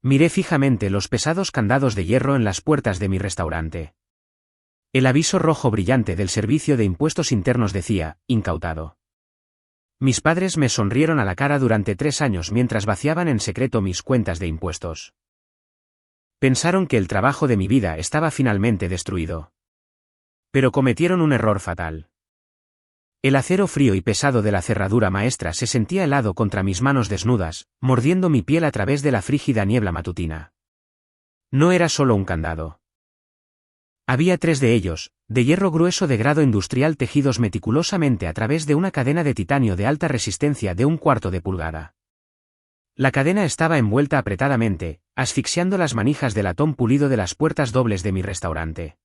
Miré fijamente los pesados candados de hierro en las puertas de mi restaurante. El aviso rojo brillante del Servicio de Impuestos Internos decía, incautado. Mis padres me sonrieron a la cara durante 3 años mientras vaciaban en secreto mis cuentas de impuestos. Pensaron que el trabajo de mi vida estaba finalmente destruido. Pero cometieron un error fatal. El acero frío y pesado de la cerradura maestra se sentía helado contra mis manos desnudas, mordiendo mi piel a través de la frígida niebla matutina. No era solo un candado. Había 3 de ellos, de hierro grueso de grado industrial tejidos meticulosamente a través de una cadena de titanio de alta resistencia de 1/4 de pulgada. La cadena estaba envuelta apretadamente, asfixiando las manijas de latón pulido de las puertas dobles de mi restaurante.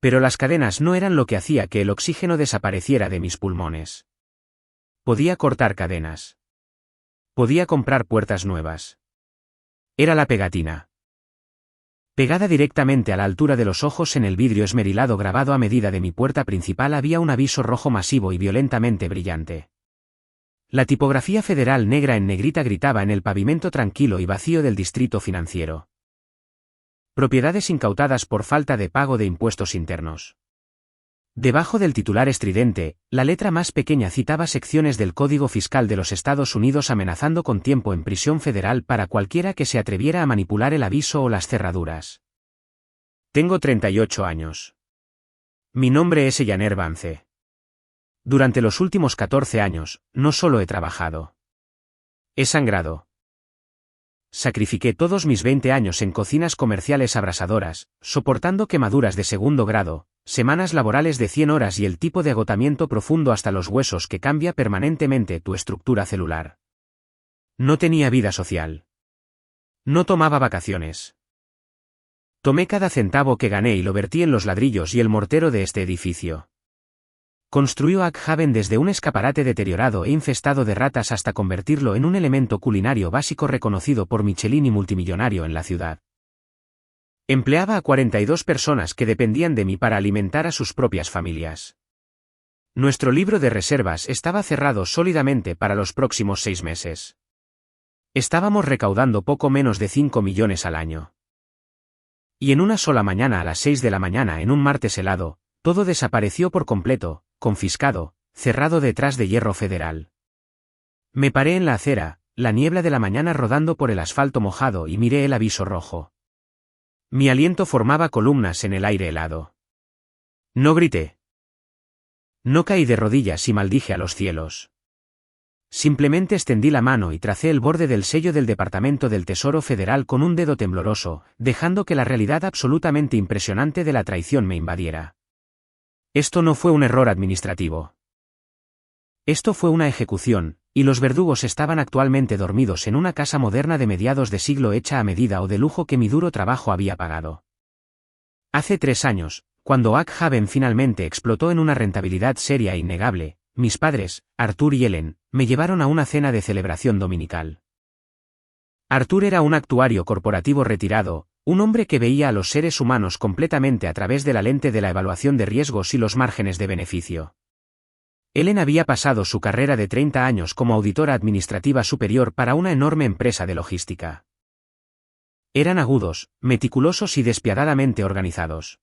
Pero las cadenas no eran lo que hacía que el oxígeno desapareciera de mis pulmones. Podía cortar cadenas. Podía comprar puertas nuevas. Era la pegatina. Pegada directamente a la altura de los ojos en el vidrio esmerilado grabado a medida de mi puerta principal había un aviso rojo masivo y violentamente brillante. La tipografía federal negra en negrita gritaba en el pavimento tranquilo y vacío del distrito financiero. Propiedades incautadas por falta de pago de impuestos internos. Debajo del titular estridente, la letra más pequeña citaba secciones del Código Fiscal de los Estados Unidos amenazando con tiempo en prisión federal para cualquiera que se atreviera a manipular el aviso o las cerraduras. Tengo 38 años. Mi nombre es Ellaner Vance. Durante los últimos 14 años, no solo he trabajado. He sangrado. Sacrifiqué todos mis 20 años en cocinas comerciales abrasadoras, soportando quemaduras de segundo grado, semanas laborales de 100 horas y el tipo de agotamiento profundo hasta los huesos que cambia permanentemente tu estructura celular. No tenía vida social. No tomaba vacaciones. Tomé cada centavo que gané y lo vertí en los ladrillos y el mortero de este edificio. Construyó Oak Haven desde un escaparate deteriorado e infestado de ratas hasta convertirlo en un elemento culinario básico reconocido por Michelin y multimillonario en la ciudad. Empleaba a 42 personas que dependían de mí para alimentar a sus propias familias. Nuestro libro de reservas estaba cerrado sólidamente para los próximos 6 meses. Estábamos recaudando poco menos de 5 millones al año. Y en una sola mañana a las 6 de la mañana en un martes helado, todo desapareció por completo, confiscado, cerrado detrás de hierro federal. Me paré en la acera, la niebla de la mañana rodando por el asfalto mojado y miré el aviso rojo. Mi aliento formaba columnas en el aire helado. No grité. No caí de rodillas y maldije a los cielos. Simplemente extendí la mano y tracé el borde del sello del Departamento del Tesoro Federal con un dedo tembloroso, dejando que la realidad absolutamente impresionante de la traición me invadiera. Esto no fue un error administrativo. Esto fue una ejecución, y los verdugos estaban actualmente dormidos en una casa moderna de mediados de siglo hecha a medida o de lujo que mi duro trabajo había pagado. Hace 3 años, cuando Oak Haven finalmente explotó en una rentabilidad seria e innegable, mis padres, Arthur y Ellen, me llevaron a una cena de celebración dominical. Arthur era un actuario corporativo retirado, un hombre que veía a los seres humanos completamente a través de la lente de la evaluación de riesgos y los márgenes de beneficio. Ellen había pasado su carrera de 30 años como auditora administrativa superior para una enorme empresa de logística. Eran agudos, meticulosos y despiadadamente organizados.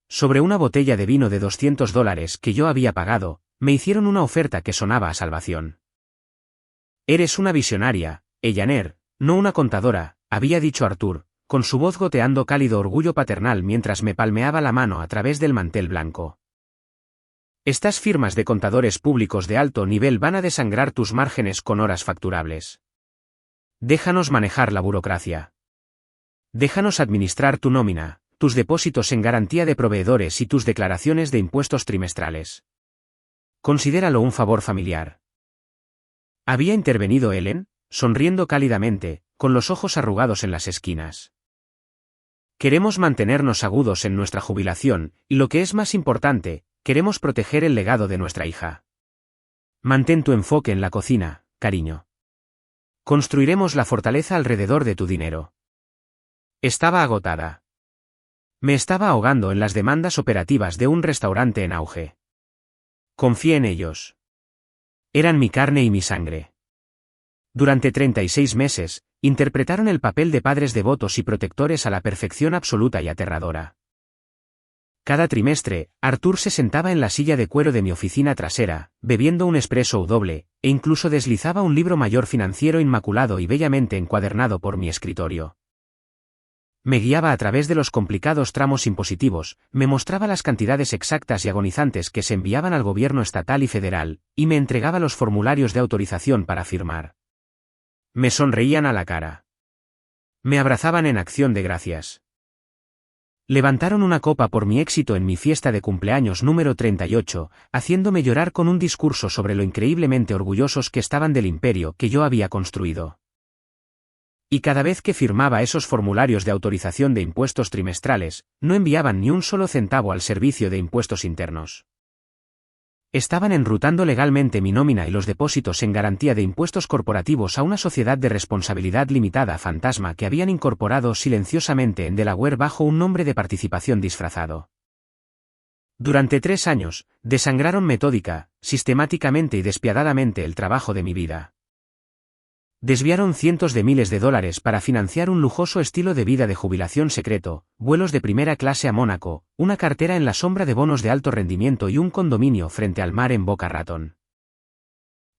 Sobre una botella de vino de $200 que yo había pagado, me hicieron una oferta que sonaba a salvación. Eres una visionaria, Ellaner, no una contadora, había dicho Arthur, con su voz goteando cálido orgullo paternal mientras me palmeaba la mano a través del mantel blanco. Estas firmas de contadores públicos de alto nivel van a desangrar tus márgenes con horas facturables. Déjanos manejar la burocracia. Déjanos administrar tu nómina, tus depósitos en garantía de proveedores y tus declaraciones de impuestos trimestrales. Considéralo un favor familiar. Había intervenido Ellen, sonriendo cálidamente, con los ojos arrugados en las esquinas. Queremos mantenernos agudos en nuestra jubilación, y lo que es más importante, queremos proteger el legado de nuestra hija. Mantén tu enfoque en la cocina, cariño. Construiremos la fortaleza alrededor de tu dinero. Estaba agotada. Me estaba ahogando en las demandas operativas de un restaurante en auge. Confié en ellos. Eran mi carne y mi sangre. Durante 36 meses, interpretaron el papel de padres devotos y protectores a la perfección absoluta y aterradora. Cada trimestre, Arthur se sentaba en la silla de cuero de mi oficina trasera, bebiendo un espresso doble, e incluso deslizaba un libro mayor financiero inmaculado y bellamente encuadernado por mi escritorio. Me guiaba a través de los complicados tramos impositivos, me mostraba las cantidades exactas y agonizantes que se enviaban al gobierno estatal y federal, y me entregaba los formularios de autorización para firmar. Me sonreían a la cara. Me abrazaban en acción de gracias. Levantaron una copa por mi éxito en mi fiesta de cumpleaños número 38, haciéndome llorar con un discurso sobre lo increíblemente orgullosos que estaban del imperio que yo había construido. Y cada vez que firmaba esos formularios de autorización de impuestos trimestrales, no enviaban ni un solo centavo al servicio de impuestos internos. Estaban enrutando legalmente mi nómina y los depósitos en garantía de impuestos corporativos a una sociedad de responsabilidad limitada fantasma que habían incorporado silenciosamente en Delaware bajo un nombre de participación disfrazado. Durante 3 años, desangraron metódica, sistemáticamente y despiadadamente el trabajo de mi vida. Desviaron cientos de miles de dólares para financiar un lujoso estilo de vida de jubilación secreto, vuelos de primera clase a Mónaco, una cartera en la sombra de bonos de alto rendimiento y un condominio frente al mar en Boca Raton.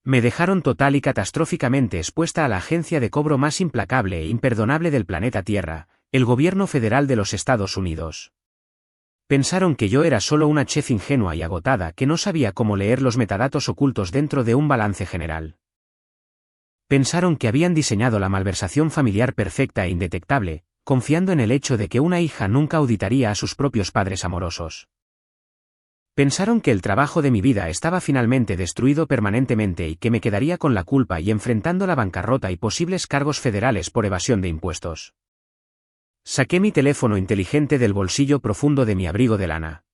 Me dejaron total y catastróficamente expuesta a la agencia de cobro más implacable e imperdonable del planeta Tierra, el gobierno federal de los Estados Unidos. Pensaron que yo era solo una chef ingenua y agotada que no sabía cómo leer los metadatos ocultos dentro de un balance general. Pensaron que habían diseñado la malversación familiar perfecta e indetectable, confiando en el hecho de que una hija nunca auditaría a sus propios padres amorosos. Pensaron que el trabajo de mi vida estaba finalmente destruido permanentemente y que me quedaría con la culpa y enfrentando la bancarrota y posibles cargos federales por evasión de impuestos. Saqué mi teléfono inteligente del bolsillo profundo de mi abrigo de lana.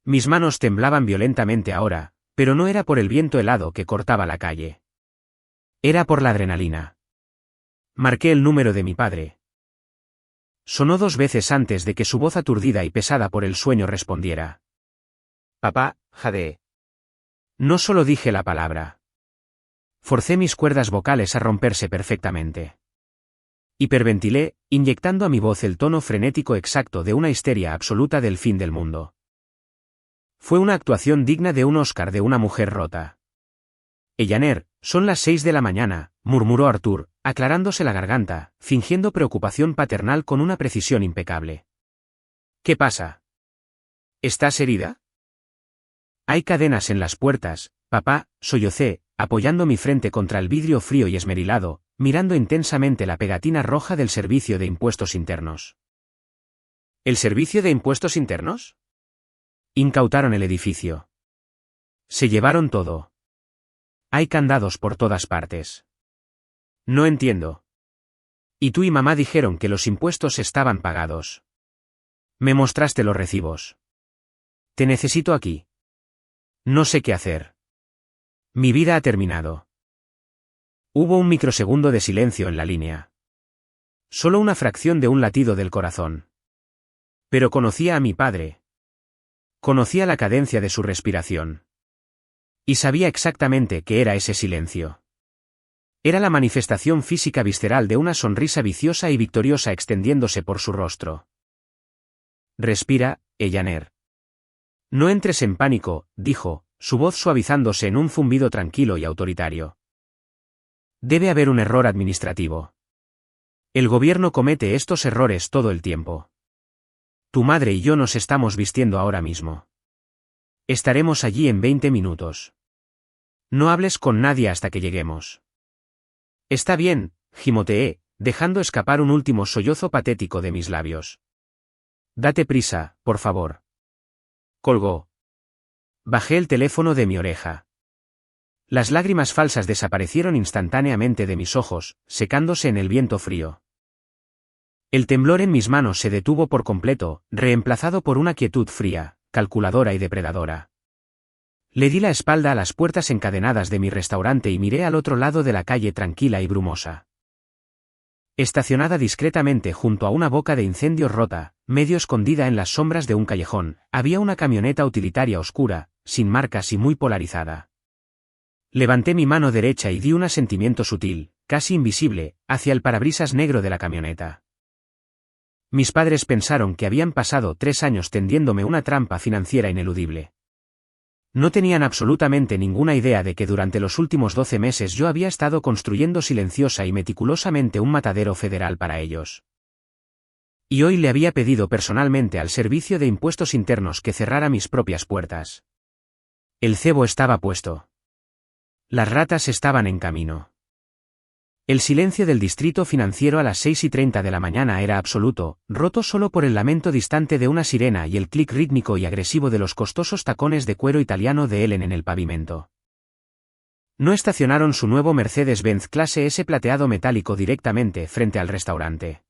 Mis manos temblaban violentamente ahora, pero no era por el viento helado que cortaba la calle. Era por la adrenalina. Marqué el número de mi padre. Sonó 2 veces antes de que su voz aturdida y pesada por el sueño respondiera. Papá, Jade. No solo dije la palabra. Forcé mis cuerdas vocales a romperse perfectamente. Hiperventilé, inyectando a mi voz el tono frenético exacto de una histeria absoluta del fin del mundo. Fue una actuación digna de un Oscar de una mujer rota. Ellaner, son las 6 de la mañana, murmuró Arthur, aclarándose la garganta, fingiendo preocupación paternal con una precisión impecable. ¿Qué pasa? ¿Estás herida? Hay cadenas en las puertas, papá, sollocé, apoyando mi frente contra el vidrio frío y esmerilado, mirando intensamente la pegatina roja del Servicio de Impuestos Internos. ¿El Servicio de Impuestos Internos? Incautaron el edificio. Se llevaron todo. Hay candados por todas partes. No entiendo. Y tú y mamá dijeron que los impuestos estaban pagados. Me mostraste los recibos. Te necesito aquí. No sé qué hacer. Mi vida ha terminado. Hubo un microsegundo de silencio en la línea. Solo una fracción de un latido del corazón. Pero conocía a mi padre. Conocía la cadencia de su respiración. Y sabía exactamente qué era ese silencio. Era la manifestación física visceral de una sonrisa viciosa y victoriosa extendiéndose por su rostro. Respira, Ellaner. No entres en pánico, dijo, su voz suavizándose en un zumbido tranquilo y autoritario. Debe haber un error administrativo. El gobierno comete estos errores todo el tiempo. Tu madre y yo nos estamos vistiendo ahora mismo. Estaremos allí en 20 minutos. No hables con nadie hasta que lleguemos. Está bien, gimoteé, dejando escapar un último sollozo patético de mis labios. Date prisa, por favor. Colgó. Bajé el teléfono de mi oreja. Las lágrimas falsas desaparecieron instantáneamente de mis ojos, secándose en el viento frío. El temblor en mis manos se detuvo por completo, reemplazado por una quietud fría, calculadora y depredadora. Le di la espalda a las puertas encadenadas de mi restaurante y miré al otro lado de la calle tranquila y brumosa. Estacionada discretamente junto a una boca de incendio rota, medio escondida en las sombras de un callejón, había una camioneta utilitaria oscura, sin marcas y muy polarizada. Levanté mi mano derecha y di un asentimiento sutil, casi invisible, hacia el parabrisas negro de la camioneta. Mis padres pensaron que habían pasado 3 años tendiéndome una trampa financiera ineludible. No tenían absolutamente ninguna idea de que durante los últimos 12 meses yo había estado construyendo silenciosa y meticulosamente un matadero federal para ellos. Y hoy le había pedido personalmente al Servicio de Impuestos Internos que cerrara mis propias puertas. El cebo estaba puesto. Las ratas estaban en camino. El silencio del distrito financiero a las 6:30 de la mañana era absoluto, roto solo por el lamento distante de una sirena y el clic rítmico y agresivo de los costosos tacones de cuero italiano de Ellen en el pavimento. No estacionaron su nuevo Mercedes-Benz clase S plateado metálico directamente frente al restaurante.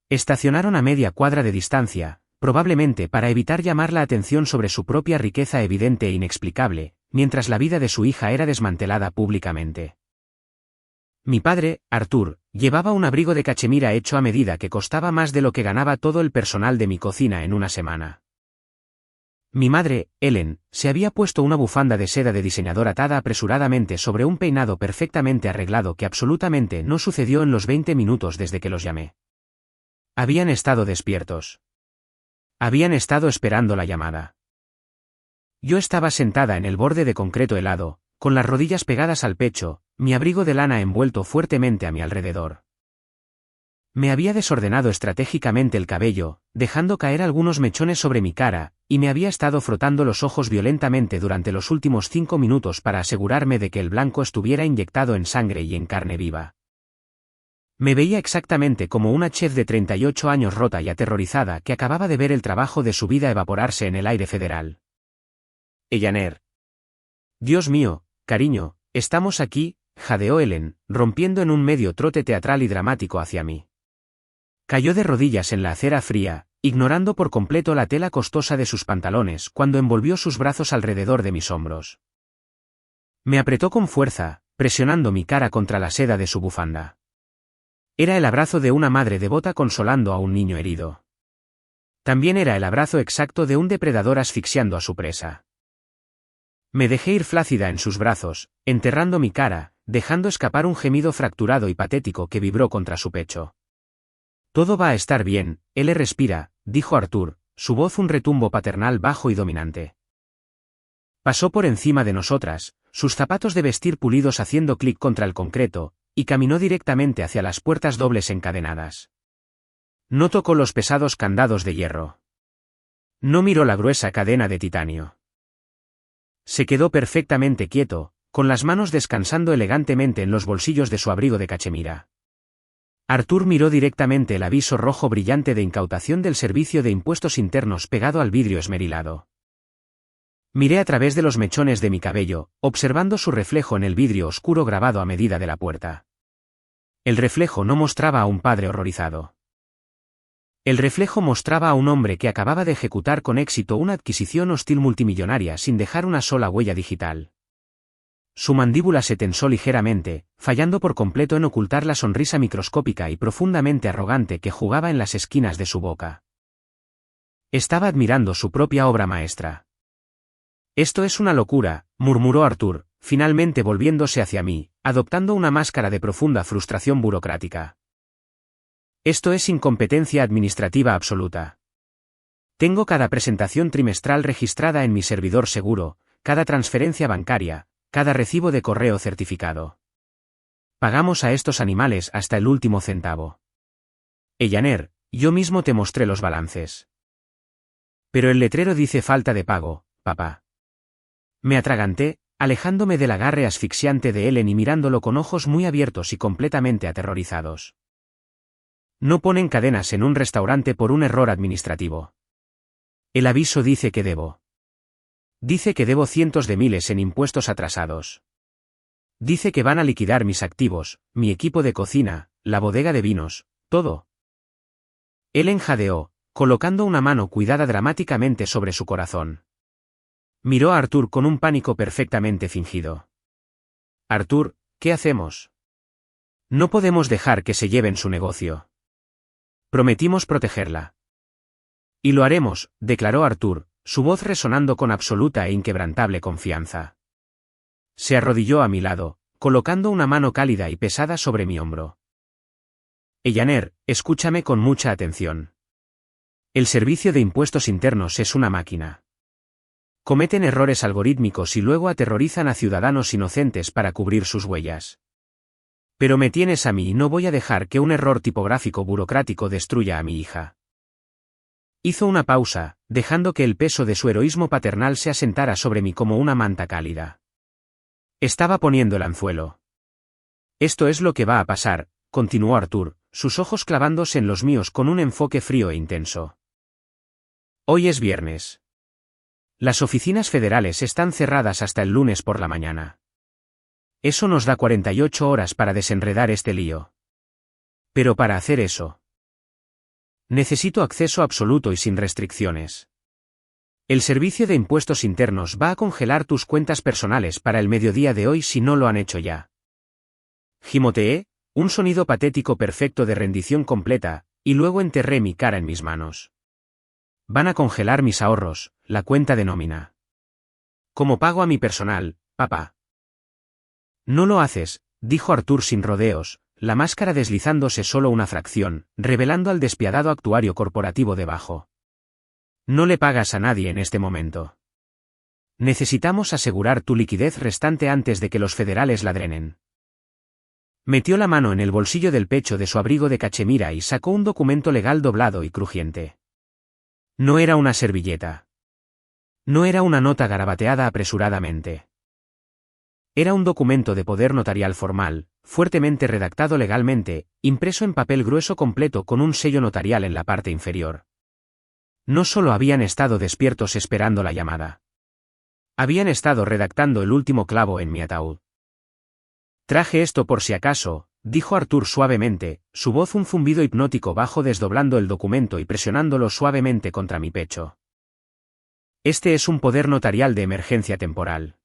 Estacionaron a media cuadra de distancia, probablemente para evitar llamar la atención sobre su propia riqueza evidente e inexplicable, mientras la vida de su hija era desmantelada públicamente. Mi padre, Arthur, llevaba un abrigo de cachemira hecho a medida que costaba más de lo que ganaba todo el personal de mi cocina en una semana. Mi madre, Ellen, se había puesto una bufanda de seda de diseñador atada apresuradamente sobre un peinado perfectamente arreglado que absolutamente no sucedió en los 20 minutos desde que los llamé. Habían estado despiertos. Habían estado esperando la llamada. Yo estaba sentada en el borde de concreto helado, con las rodillas pegadas al pecho, mi abrigo de lana envuelto fuertemente a mi alrededor. Me había desordenado estratégicamente el cabello, dejando caer algunos mechones sobre mi cara, y me había estado frotando los ojos violentamente durante los últimos 5 minutos para asegurarme de que el blanco estuviera inyectado en sangre y en carne viva. Me veía exactamente como una chef de 38 años rota y aterrorizada que acababa de ver el trabajo de su vida evaporarse en el aire federal. Ellaner. Dios mío, cariño, estamos aquí, jadeó Ellen, rompiendo en un medio trote teatral y dramático hacia mí. Cayó de rodillas en la acera fría, ignorando por completo la tela costosa de sus pantalones cuando envolvió sus brazos alrededor de mis hombros. Me apretó con fuerza, presionando mi cara contra la seda de su bufanda. Era el abrazo de una madre devota consolando a un niño herido. También era el abrazo exacto de un depredador asfixiando a su presa. Me dejé ir flácida en sus brazos, enterrando mi cara, dejando escapar un gemido fracturado y patético que vibró contra su pecho. Todo va a estar bien, él respira, dijo Arthur, su voz un retumbo paternal bajo y dominante. Pasó por encima de nosotras, sus zapatos de vestir pulidos haciendo clic contra el concreto, y caminó directamente hacia las puertas dobles encadenadas. No tocó los pesados candados de hierro. No miró la gruesa cadena de titanio. Se quedó perfectamente quieto, con las manos descansando elegantemente en los bolsillos de su abrigo de cachemira. Arthur miró directamente el aviso rojo brillante de incautación del Servicio de Impuestos Internos pegado al vidrio esmerilado. Miré a través de los mechones de mi cabello, observando su reflejo en el vidrio oscuro grabado a medida de la puerta. El reflejo no mostraba a un padre horrorizado. El reflejo mostraba a un hombre que acababa de ejecutar con éxito una adquisición hostil multimillonaria sin dejar una sola huella digital. Su mandíbula se tensó ligeramente, fallando por completo en ocultar la sonrisa microscópica y profundamente arrogante que jugaba en las esquinas de su boca. Estaba admirando su propia obra maestra. Esto es una locura, murmuró Arthur, finalmente volviéndose hacia mí, adoptando una máscara de profunda frustración burocrática. Esto es incompetencia administrativa absoluta. Tengo cada presentación trimestral registrada en mi servidor seguro, cada transferencia bancaria, cada recibo de correo certificado. Pagamos a estos animales hasta el último centavo. Ellaner, yo mismo te mostré los balances. Pero el letrero dice falta de pago, papá. Me atraganté, alejándome del agarre asfixiante de Ellen y mirándolo con ojos muy abiertos y completamente aterrorizados. No ponen cadenas en un restaurante por un error administrativo. El aviso dice que debo. Dice que debo cientos de miles en impuestos atrasados. Dice que van a liquidar mis activos, mi equipo de cocina, la bodega de vinos, todo. Ellen jadeó, colocando una mano cuidada dramáticamente sobre su corazón. Miró a Arthur con un pánico perfectamente fingido. Arthur, ¿qué hacemos? No podemos dejar que se lleven su negocio. Prometimos protegerla. Y lo haremos, declaró Arthur, su voz resonando con absoluta e inquebrantable confianza. Se arrodilló a mi lado, colocando una mano cálida y pesada sobre mi hombro. Ellaner, escúchame con mucha atención. El Servicio de Impuestos Internos es una máquina. Cometen errores algorítmicos y luego aterrorizan a ciudadanos inocentes para cubrir sus huellas. Pero me tienes a mí y no voy a dejar que un error tipográfico burocrático destruya a mi hija. Hizo una pausa, dejando que el peso de su heroísmo paternal se asentara sobre mí como una manta cálida. Estaba poniendo el anzuelo. Esto es lo que va a pasar, continuó Artur, sus ojos clavándose en los míos con un enfoque frío e intenso. Hoy es viernes. Las oficinas federales están cerradas hasta el lunes por la mañana. Eso nos da 48 horas para desenredar este lío. Pero para hacer eso, necesito acceso absoluto y sin restricciones. El Servicio de Impuestos Internos va a congelar tus cuentas personales para el mediodía de hoy si no lo han hecho ya. Gimoteé, un sonido patético perfecto de rendición completa, y luego enterré mi cara en mis manos. Van a congelar mis ahorros, la cuenta de nómina. Como pago a mi personal, papá. No lo haces, dijo Artur sin rodeos, la máscara deslizándose solo una fracción, revelando al despiadado actuario corporativo debajo. No le pagas a nadie en este momento. Necesitamos asegurar tu liquidez restante antes de que los federales la drenen. Metió la mano en el bolsillo del pecho de su abrigo de cachemira y sacó un documento legal doblado y crujiente. No era una servilleta. No era una nota garabateada apresuradamente. Era un documento de poder notarial formal, fuertemente redactado legalmente, impreso en papel grueso completo con un sello notarial en la parte inferior. No solo habían estado despiertos esperando la llamada. Habían estado redactando el último clavo en mi ataúd. Traje esto por si acaso, dijo Artur suavemente, su voz un zumbido hipnótico bajo desdoblando el documento y presionándolo suavemente contra mi pecho. Este es un poder notarial de emergencia temporal.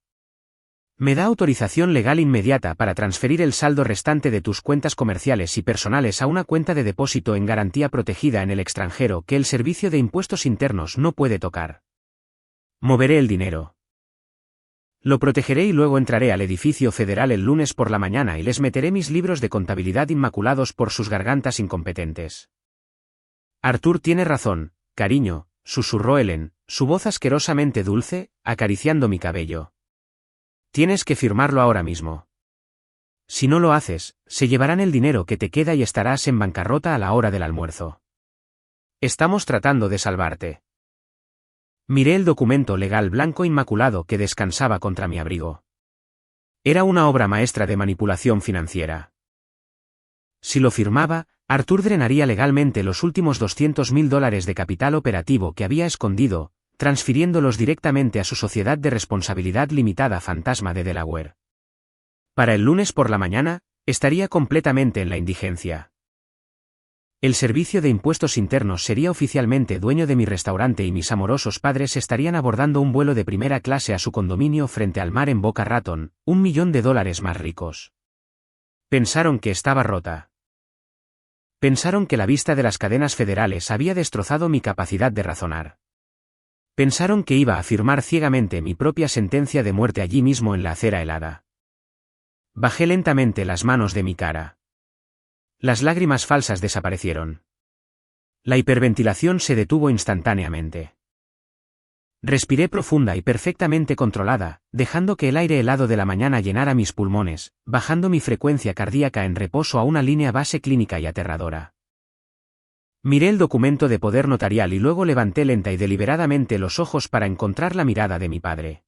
Me da autorización legal inmediata para transferir el saldo restante de tus cuentas comerciales y personales a una cuenta de depósito en garantía protegida en el extranjero que el Servicio de Impuestos Internos no puede tocar. Moveré el dinero. Lo protegeré y luego entraré al edificio federal el lunes por la mañana y les meteré mis libros de contabilidad inmaculados por sus gargantas incompetentes. Artur tiene razón, cariño, susurró Ellen, su voz asquerosamente dulce, acariciando mi cabello. Tienes que firmarlo ahora mismo. Si no lo haces, se llevarán el dinero que te queda y estarás en bancarrota a la hora del almuerzo. Estamos tratando de salvarte. Miré el documento legal blanco inmaculado que descansaba contra mi abrigo. Era una obra maestra de manipulación financiera. Si lo firmaba, Artur drenaría legalmente los últimos $200.000 de capital operativo que había escondido, transfiriéndolos directamente a su sociedad de responsabilidad limitada fantasma de Delaware. Para el lunes por la mañana, estaría completamente en la indigencia. El Servicio de Impuestos Internos sería oficialmente dueño de mi restaurante y mis amorosos padres estarían abordando un vuelo de primera clase a su condominio frente al mar en Boca Raton, $1 millón más ricos. Pensaron que estaba rota. Pensaron que la vista de las cadenas federales había destrozado mi capacidad de razonar. Pensaron que iba a firmar ciegamente mi propia sentencia de muerte allí mismo en la acera helada. Bajé lentamente las manos de mi cara. Las lágrimas falsas desaparecieron. La hiperventilación se detuvo instantáneamente. Respiré profunda y perfectamente controlada, dejando que el aire helado de la mañana llenara mis pulmones, bajando mi frecuencia cardíaca en reposo a una línea base clínica y aterradora. Miré el documento de poder notarial y luego levanté lenta y deliberadamente los ojos para encontrar la mirada de mi padre.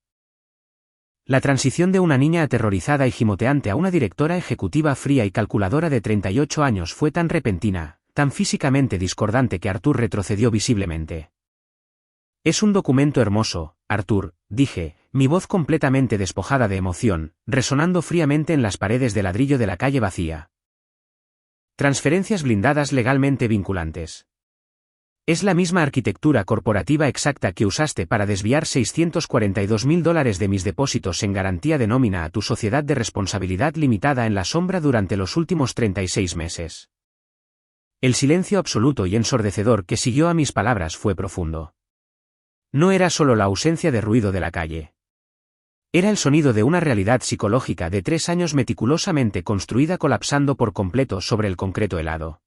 La transición de una niña aterrorizada y gimoteante a una directora ejecutiva fría y calculadora de 38 años fue tan repentina, tan físicamente discordante que Artur retrocedió visiblemente. Es un documento hermoso, Artur, dije, mi voz completamente despojada de emoción, resonando fríamente en las paredes de ladrillo de la calle vacía. Transferencias blindadas legalmente vinculantes. Es la misma arquitectura corporativa exacta que usaste para desviar $642.000 de mis depósitos en garantía de nómina a tu sociedad de responsabilidad limitada en la sombra durante los últimos 36 meses. El silencio absoluto y ensordecedor que siguió a mis palabras fue profundo. No era solo la ausencia de ruido de la calle. Era el sonido de una realidad psicológica de 3 años meticulosamente construida colapsando por completo sobre el concreto helado.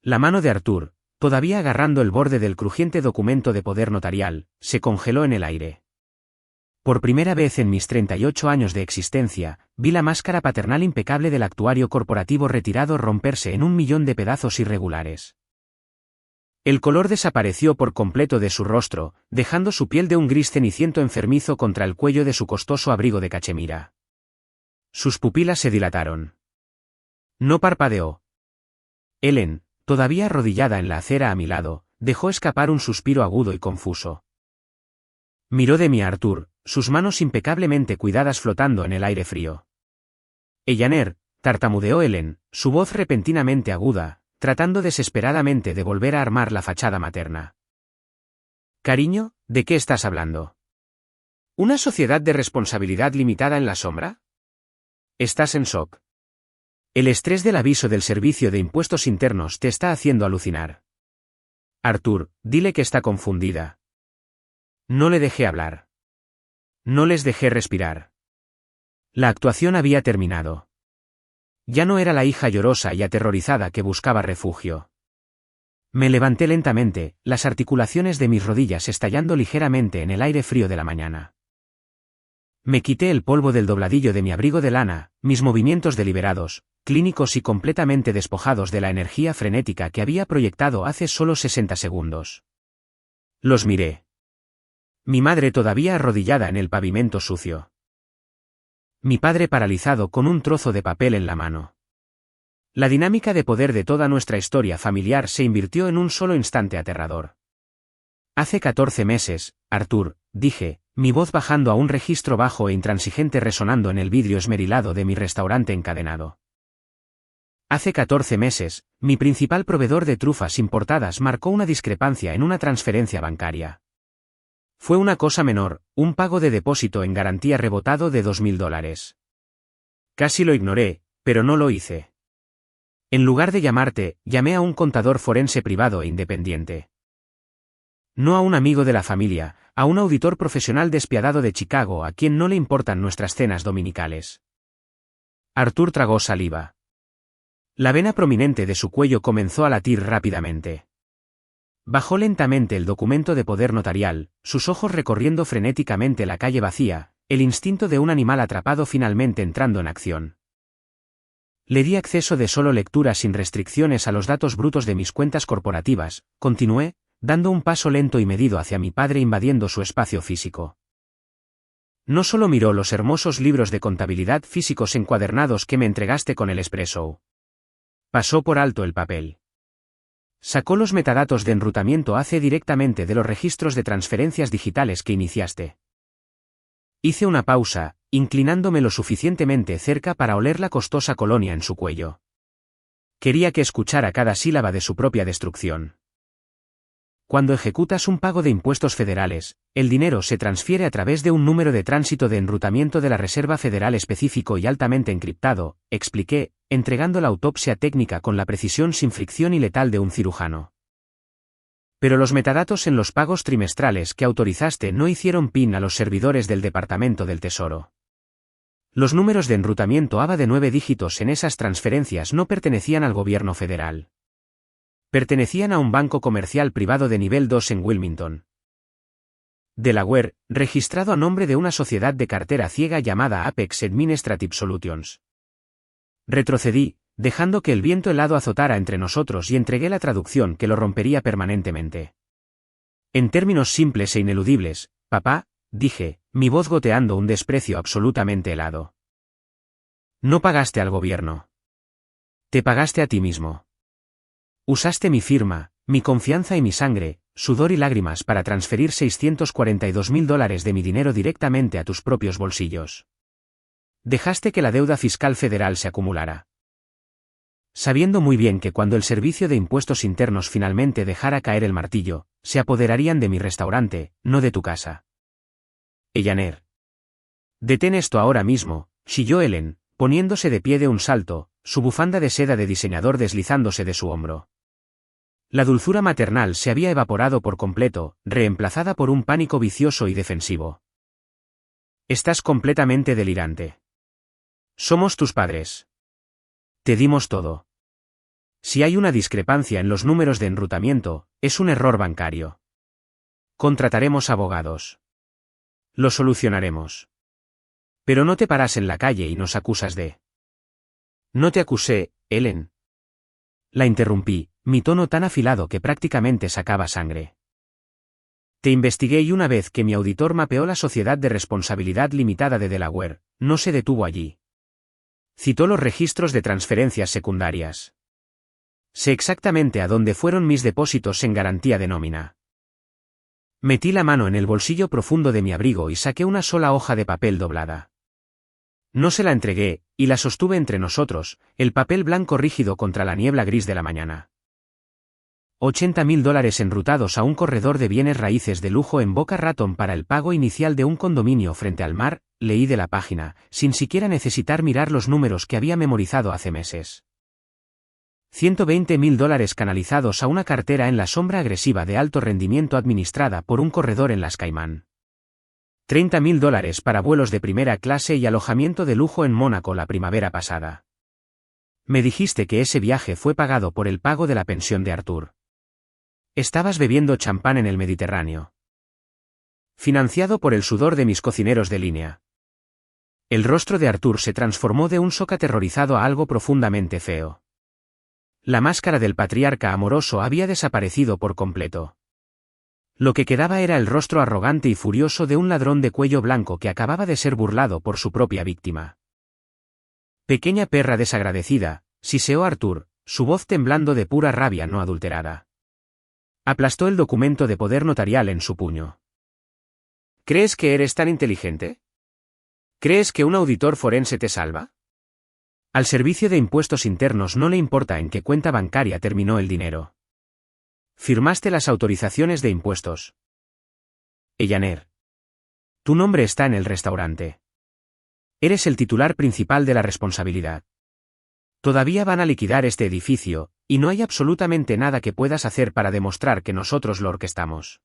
La mano de Artur, todavía agarrando el borde del crujiente documento de poder notarial, se congeló en el aire. Por primera vez en mis 38 años de existencia, vi la máscara paternal impecable del actuario corporativo retirado romperse en 1.000.000 de pedazos irregulares. El color desapareció por completo de su rostro, dejando su piel de un gris ceniciento enfermizo contra el cuello de su costoso abrigo de cachemira. Sus pupilas se dilataron. No parpadeó. Ellen, todavía arrodillada en la acera a mi lado, dejó escapar un suspiro agudo y confuso. Miró de mí a Artur, sus manos impecablemente cuidadas flotando en el aire frío. Ellaner, tartamudeó Ellen, su voz repentinamente aguda, tratando desesperadamente de volver a armar la fachada materna. Cariño, ¿de qué estás hablando? ¿Una sociedad de responsabilidad limitada en la sombra? Estás en shock. El estrés del aviso del Servicio de Impuestos Internos te está haciendo alucinar. Artur, dile que está confundida. No le dejé hablar. No les dejé respirar. La actuación había terminado. Ya no era la hija llorosa y aterrorizada que buscaba refugio. Me levanté lentamente, las articulaciones de mis rodillas estallando ligeramente en el aire frío de la mañana. Me quité el polvo del dobladillo de mi abrigo de lana, mis movimientos deliberados, clínicos y completamente despojados de la energía frenética que había proyectado hace solo 60 segundos. Los miré. Mi madre todavía arrodillada en el pavimento sucio. Mi padre paralizado con un trozo de papel en la mano. La dinámica de poder de toda nuestra historia familiar se invirtió en un solo instante aterrador. Hace 14 meses, Artur, dije, mi voz bajando a un registro bajo e intransigente resonando en el vidrio esmerilado de mi restaurante encadenado. Hace 14 meses, mi principal proveedor de trufas importadas marcó una discrepancia en una transferencia bancaria. Fue una cosa menor, un pago de depósito en garantía rebotado de $2.000. Casi lo ignoré, pero no lo hice. En lugar de llamarte, llamé a un contador forense privado e independiente. No a un amigo de la familia, a un auditor profesional despiadado de Chicago a quien no le importan nuestras cenas dominicales. Artur tragó saliva. La vena prominente de su cuello comenzó a latir rápidamente. Bajó lentamente el documento de poder notarial, sus ojos recorriendo frenéticamente la calle vacía, el instinto de un animal atrapado finalmente entrando en acción. Le di acceso de solo lectura sin restricciones a los datos brutos de mis cuentas corporativas, continué, dando un paso lento y medido hacia mi padre invadiendo su espacio físico. No solo miró los hermosos libros de contabilidad físicos encuadernados que me entregaste con el espresso. Pasó por alto el papel. Sacó los metadatos de enrutamiento AC directamente de los registros de transferencias digitales que iniciaste. Hice una pausa, inclinándome lo suficientemente cerca para oler la costosa colonia en su cuello. Quería que escuchara cada sílaba de su propia destrucción. Cuando ejecutas un pago de impuestos federales, el dinero se transfiere a través de un número de tránsito de enrutamiento de la Reserva Federal específico y altamente encriptado, expliqué, entregando la autopsia técnica con la precisión sin fricción y letal de un cirujano. Pero los metadatos en los pagos trimestrales que autorizaste no hicieron pin a los servidores del Departamento del Tesoro. Los números de enrutamiento ABA de 9 dígitos en esas transferencias no pertenecían al gobierno federal. Pertenecían a un banco comercial privado de nivel 2 en Wilmington, Delaware, registrado a nombre de una sociedad de cartera ciega llamada Apex Administrative Solutions. Retrocedí, dejando que el viento helado azotara entre nosotros y entregué la traducción que lo rompería permanentemente. En términos simples e ineludibles, papá, dije, mi voz goteando un desprecio absolutamente helado. No pagaste al gobierno. Te pagaste a ti mismo. Usaste mi firma, mi confianza y mi sangre, sudor y lágrimas para transferir $642.000 de mi dinero directamente a tus propios bolsillos. Dejaste que la deuda fiscal federal se acumulara. Sabiendo muy bien que cuando el Servicio de Impuestos Internos finalmente dejara caer el martillo, se apoderarían de mi restaurante, no de tu casa. Ellaner. Detén esto ahora mismo, chilló Ellen, poniéndose de pie de un salto, su bufanda de seda de diseñador deslizándose de su hombro. La dulzura maternal se había evaporado por completo, reemplazada por un pánico vicioso y defensivo. Estás completamente delirante. Somos tus padres. Te dimos todo. Si hay una discrepancia en los números de enrutamiento, es un error bancario. Contrataremos abogados. Lo solucionaremos. Pero no te paras en la calle y nos acusas de... No te acusé, Ellen. La interrumpí, mi tono tan afilado que prácticamente sacaba sangre. Te investigué y una vez que mi auditor mapeó la sociedad de responsabilidad limitada de Delaware, no se detuvo allí. Citó los registros de transferencias secundarias. Sé exactamente a dónde fueron mis depósitos en garantía de nómina. Metí la mano en el bolsillo profundo de mi abrigo y saqué una sola hoja de papel doblada. No se la entregué, y la sostuve entre nosotros, el papel blanco rígido contra la niebla gris de la mañana. $80.000 enrutados a un corredor de bienes raíces de lujo en Boca Raton para el pago inicial de un condominio frente al mar, leí de la página, sin siquiera necesitar mirar los números que había memorizado hace meses. $120.000 canalizados a una cartera en la sombra agresiva de alto rendimiento administrada por un corredor en las Caimán. $30.000 para vuelos de primera clase y alojamiento de lujo en Mónaco la primavera pasada. Me dijiste que ese viaje fue pagado por el pago de la pensión de Arthur. Estabas bebiendo champán en el Mediterráneo. Financiado por el sudor de mis cocineros de línea. El rostro de Arthur se transformó de un shock aterrorizado a algo profundamente feo. La máscara del patriarca amoroso había desaparecido por completo. Lo que quedaba era el rostro arrogante y furioso de un ladrón de cuello blanco que acababa de ser burlado por su propia víctima. Pequeña perra desagradecida, siseó Arthur, su voz temblando de pura rabia no adulterada. Aplastó el documento de poder notarial en su puño. ¿Crees que eres tan inteligente? ¿Crees que un auditor forense te salva? Al servicio de impuestos internos no le importa en qué cuenta bancaria terminó el dinero. Firmaste las autorizaciones de impuestos. Ellaner. Tu nombre está en el restaurante. Eres el titular principal de la responsabilidad. Todavía van a liquidar este edificio, y no hay absolutamente nada que puedas hacer para demostrar que nosotros lo orquestamos.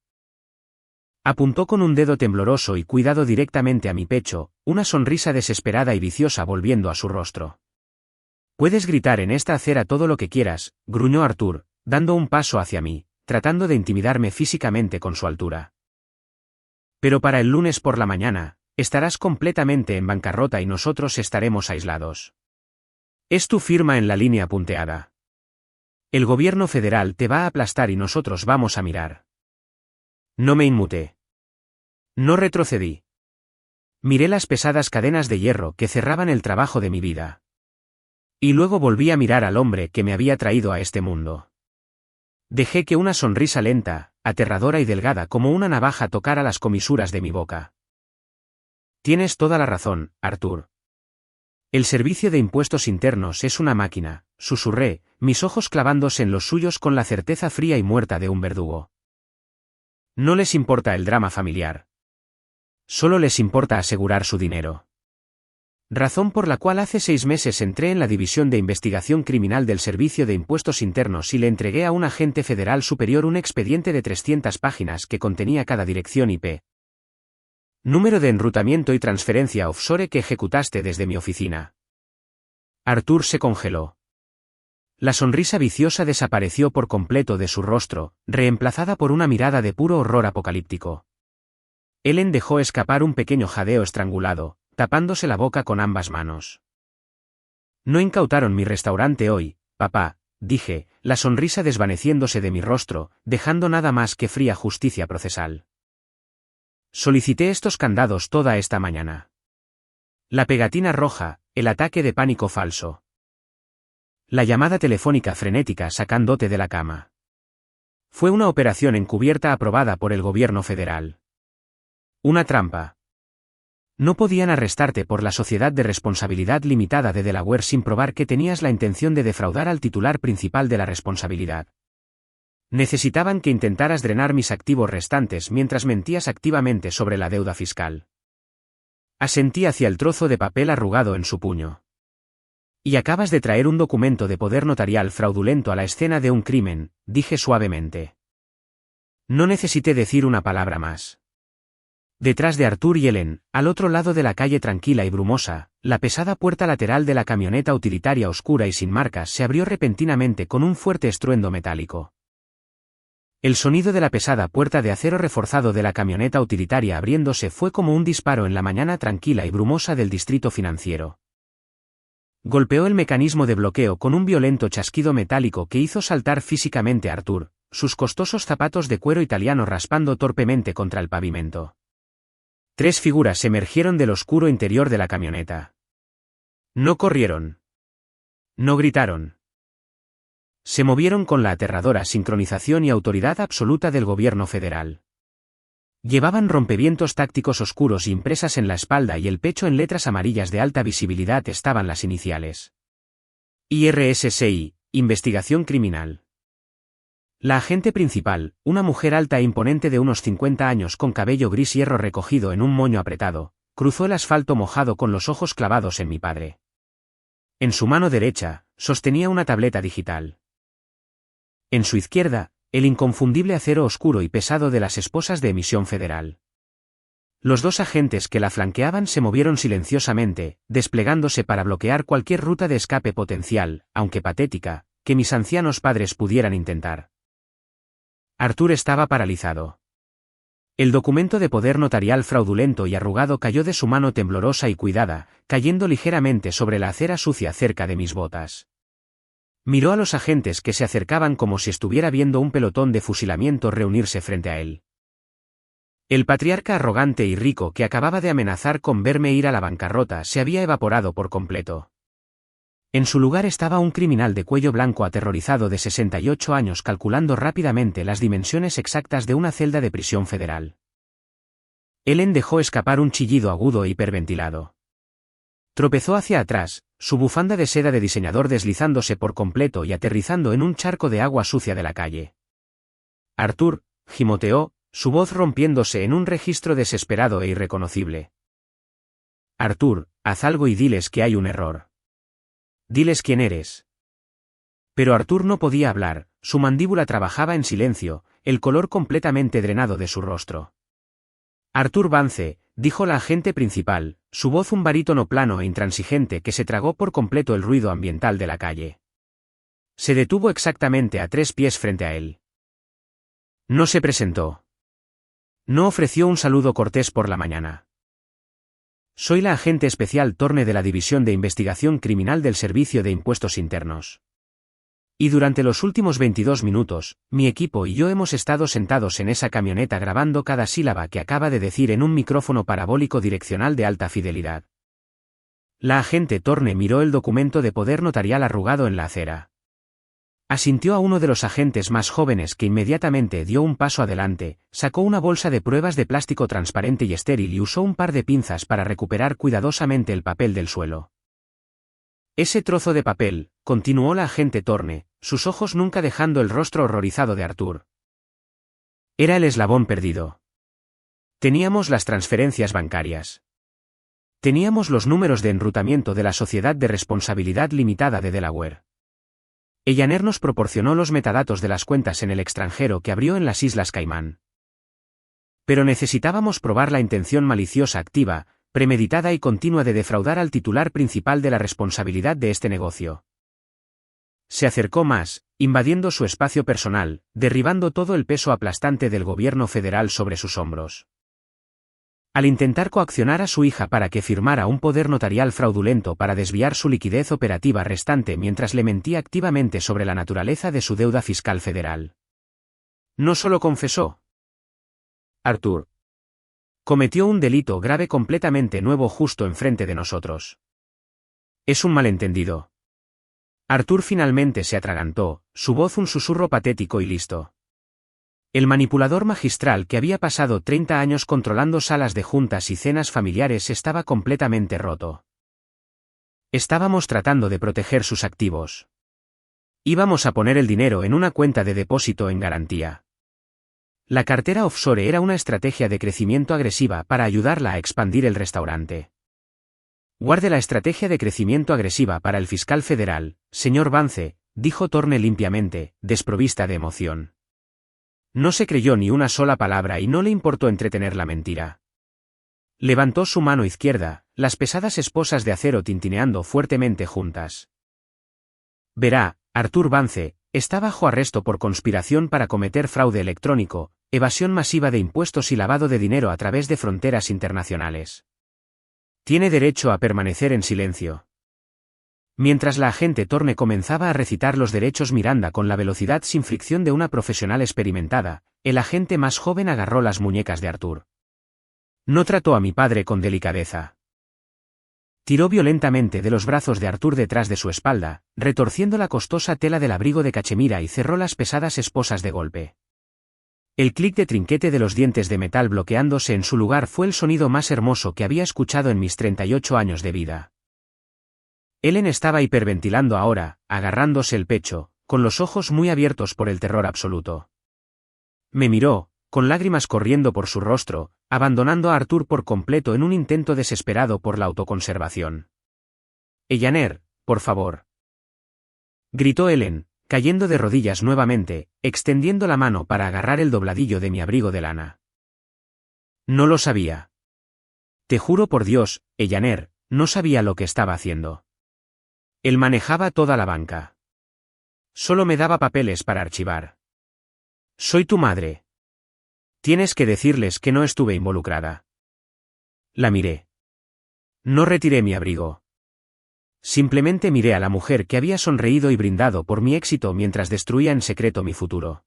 Apuntó con un dedo tembloroso y cuidado directamente a mi pecho, una sonrisa desesperada y viciosa volviendo a su rostro. Puedes gritar en esta acera todo lo que quieras, gruñó Arthur, dando un paso hacia mí, tratando de intimidarme físicamente con su altura. Pero para el lunes por la mañana, estarás completamente en bancarrota y nosotros estaremos aislados. Es tu firma en la línea punteada. El gobierno federal te va a aplastar y nosotros vamos a mirar. No me inmuté. No retrocedí. Miré las pesadas cadenas de hierro que cerraban el trabajo de mi vida. Y luego volví a mirar al hombre que me había traído a este mundo. Dejé que una sonrisa lenta, aterradora y delgada como una navaja tocara las comisuras de mi boca. Tienes toda la razón, Arthur. El servicio de impuestos internos es una máquina, susurré, mis ojos clavándose en los suyos con la certeza fría y muerta de un verdugo. No les importa el drama familiar. Solo les importa asegurar su dinero. Razón por la cual hace 6 meses entré en la División de Investigación Criminal del Servicio de Impuestos Internos y le entregué a un agente federal superior un expediente de 300 páginas que contenía cada dirección IP. Número de enrutamiento y transferencia offshore que ejecutaste desde mi oficina. Arthur se congeló. La sonrisa viciosa desapareció por completo de su rostro, reemplazada por una mirada de puro horror apocalíptico. Ellen dejó escapar un pequeño jadeo estrangulado, tapándose la boca con ambas manos. No incautaron mi restaurante hoy, papá, dije, la sonrisa desvaneciéndose de mi rostro, dejando nada más que fría justicia procesal. Solicité estos candados toda esta mañana. La pegatina roja, el ataque de pánico falso. La llamada telefónica frenética sacándote de la cama. Fue una operación encubierta aprobada por el gobierno federal. Una trampa. No podían arrestarte por la sociedad de responsabilidad limitada de Delaware sin probar que tenías la intención de defraudar al titular principal de la responsabilidad. Necesitaban que intentaras drenar mis activos restantes mientras mentías activamente sobre la deuda fiscal. Asentí hacia el trozo de papel arrugado en su puño. Y acabas de traer un documento de poder notarial fraudulento a la escena de un crimen, dije suavemente. No necesité decir una palabra más. Detrás de Arthur y Ellen, al otro lado de la calle tranquila y brumosa, la pesada puerta lateral de la camioneta utilitaria oscura y sin marcas se abrió repentinamente con un fuerte estruendo metálico. El sonido de la pesada puerta de acero reforzado de la camioneta utilitaria abriéndose fue como un disparo en la mañana tranquila y brumosa del distrito financiero. Golpeó el mecanismo de bloqueo con un violento chasquido metálico que hizo saltar físicamente a Arthur, sus costosos zapatos de cuero italiano raspando torpemente contra el pavimento. 3 figuras emergieron del oscuro interior de la camioneta. No corrieron. No gritaron. Se movieron con la aterradora sincronización y autoridad absoluta del gobierno federal. Llevaban rompevientos tácticos oscuros impresas en la espalda y el pecho en letras amarillas de alta visibilidad estaban las iniciales. IRSSI, Investigación Criminal. La agente principal, una mujer alta e imponente de unos 50 años con cabello gris hierro recogido en un moño apretado, cruzó el asfalto mojado con los ojos clavados en mi padre. En su mano derecha, sostenía una tableta digital. En su izquierda, el inconfundible acero oscuro y pesado de las esposas de emisión federal. Los 2 agentes que la flanqueaban se movieron silenciosamente, desplegándose para bloquear cualquier ruta de escape potencial, aunque patética, que mis ancianos padres pudieran intentar. Arthur estaba paralizado. El documento de poder notarial fraudulento y arrugado cayó de su mano temblorosa y cuidada, cayendo ligeramente sobre la acera sucia cerca de mis botas. Miró a los agentes que se acercaban como si estuviera viendo un pelotón de fusilamiento reunirse frente a él. El patriarca arrogante y rico que acababa de amenazar con verme ir a la bancarrota se había evaporado por completo. En su lugar estaba un criminal de cuello blanco aterrorizado de 68 años calculando rápidamente las dimensiones exactas de una celda de prisión federal. Ellen dejó escapar un chillido agudo e hiperventilado. Tropezó hacia atrás, su bufanda de seda de diseñador deslizándose por completo y aterrizando en un charco de agua sucia de la calle. Arthur, gimoteó, su voz rompiéndose en un registro desesperado e irreconocible. Arthur, haz algo y diles que hay un error. Diles quién eres. Pero Arthur no podía hablar, su mandíbula trabajaba en silencio, el color completamente drenado de su rostro. Arthur Vance, dijo la agente principal, su voz un barítono plano e intransigente que se tragó por completo el ruido ambiental de la calle. Se detuvo exactamente a 3 pies frente a él. No se presentó. No ofreció un saludo cortés por la mañana. Soy la agente especial Thorne de la División de Investigación Criminal del Servicio de Impuestos Internos. Y durante los últimos 22 minutos, mi equipo y yo hemos estado sentados en esa camioneta grabando cada sílaba que acaba de decir en un micrófono parabólico direccional de alta fidelidad. La agente Thorne miró el documento de poder notarial arrugado en la acera. Asintió a uno de los agentes más jóvenes que inmediatamente dio un paso adelante, sacó una bolsa de pruebas de plástico transparente y estéril y usó un par de pinzas para recuperar cuidadosamente el papel del suelo. Ese trozo de papel, continuó la agente Thorne, sus ojos nunca dejando el rostro horrorizado de Arthur. Era el eslabón perdido. Teníamos las transferencias bancarias. Teníamos los números de enrutamiento de la Sociedad de Responsabilidad Limitada de Delaware. Ellaner nos proporcionó los metadatos de las cuentas en el extranjero que abrió en las Islas Caimán. Pero necesitábamos probar la intención maliciosa activa, premeditada y continua de defraudar al titular principal de la responsabilidad de este negocio. Se acercó más, invadiendo su espacio personal, derribando todo el peso aplastante del gobierno federal sobre sus hombros. Al intentar coaccionar a su hija para que firmara un poder notarial fraudulento para desviar su liquidez operativa restante mientras le mentía activamente sobre la naturaleza de su deuda fiscal federal. No solo confesó. Arthur cometió un delito grave completamente nuevo justo enfrente de nosotros. Es un malentendido. Arthur finalmente se atragantó, su voz un susurro patético y listo. El manipulador magistral que había pasado 30 años controlando salas de juntas y cenas familiares estaba completamente roto. Estábamos tratando de proteger sus activos. Íbamos a poner el dinero en una cuenta de depósito en garantía. La cartera offshore era una estrategia de crecimiento agresiva para ayudarla a expandir el restaurante. Guarde la estrategia de crecimiento agresiva para el fiscal federal, señor Vance, dijo Thorne limpiamente, desprovista de emoción. No se creyó ni una sola palabra y no le importó entretener la mentira. Levantó su mano izquierda, las pesadas esposas de acero tintineando fuertemente juntas. Verá, Arthur Vance está bajo arresto por conspiración para cometer fraude electrónico, evasión masiva de impuestos y lavado de dinero a través de fronteras internacionales. Tiene derecho a permanecer en silencio. Mientras la agente Thorne comenzaba a recitar los derechos Miranda con la velocidad sin fricción de una profesional experimentada, el agente más joven agarró las muñecas de Arthur. No trató a mi padre con delicadeza. Tiró violentamente de los brazos de Arthur detrás de su espalda, retorciendo la costosa tela del abrigo de cachemira y cerró las pesadas esposas de golpe. El clic de trinquete de los dientes de metal bloqueándose en su lugar fue el sonido más hermoso que había escuchado en mis 38 años de vida. Ellen estaba hiperventilando ahora, agarrándose el pecho, con los ojos muy abiertos por el terror absoluto. Me miró, con lágrimas corriendo por su rostro, abandonando a Arthur por completo en un intento desesperado por la autoconservación. Ellaner, por favor. Gritó Ellen, cayendo de rodillas nuevamente, extendiendo la mano para agarrar el dobladillo de mi abrigo de lana. No lo sabía. Te juro por Dios, Ellaner, no sabía lo que estaba haciendo. Él manejaba toda la banca. Solo me daba papeles para archivar. Soy tu madre. Tienes que decirles que no estuve involucrada. La miré. No retiré mi abrigo. Simplemente miré a la mujer que había sonreído y brindado por mi éxito mientras destruía en secreto mi futuro.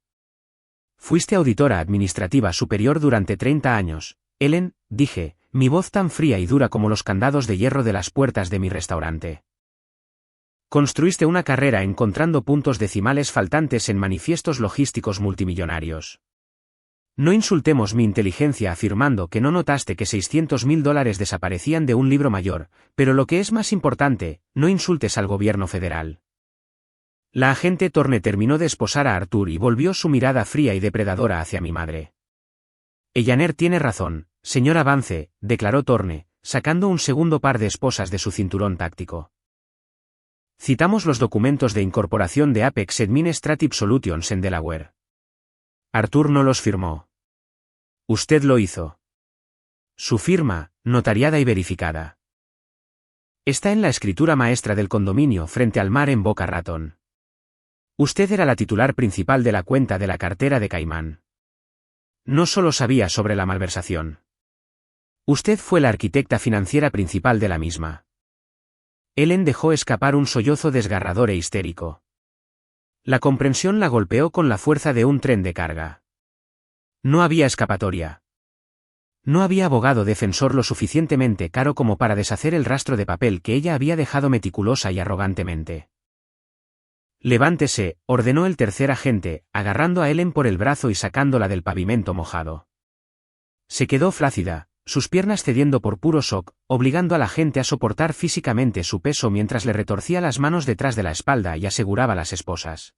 Fuiste auditora administrativa superior durante 30 años, Ellen, dije, mi voz tan fría y dura como los candados de hierro de las puertas de mi restaurante. Construiste una carrera encontrando puntos decimales faltantes en manifiestos logísticos multimillonarios. No insultemos mi inteligencia afirmando que no notaste que $600.000 desaparecían de un libro mayor, pero lo que es más importante, no insultes al gobierno federal. La agente Thorne terminó de esposar a Arthur y volvió su mirada fría y depredadora hacia mi madre. Ellaner tiene razón, señora Vance, declaró Thorne, sacando un segundo par de esposas de su cinturón táctico. Citamos los documentos de incorporación de Apex Administrative Solutions en Delaware. Arthur no los firmó. Usted lo hizo. Su firma, notariada y verificada. Está en la escritura maestra del condominio frente al mar en Boca Raton. Usted era la titular principal de la cuenta de la cartera de Caimán. No solo sabía sobre la malversación. Usted fue la arquitecta financiera principal de la misma. Ellen dejó escapar un sollozo desgarrador e histérico. La comprensión la golpeó con la fuerza de un tren de carga. No había escapatoria. No había abogado defensor lo suficientemente caro como para deshacer el rastro de papel que ella había dejado meticulosa y arrogantemente. Levántese, ordenó el tercer agente, agarrando a Ellen por el brazo y sacándola del pavimento mojado. Se quedó flácida, sus piernas cediendo por puro shock, obligando a la gente a soportar físicamente su peso mientras le retorcía las manos detrás de la espalda y aseguraba las esposas.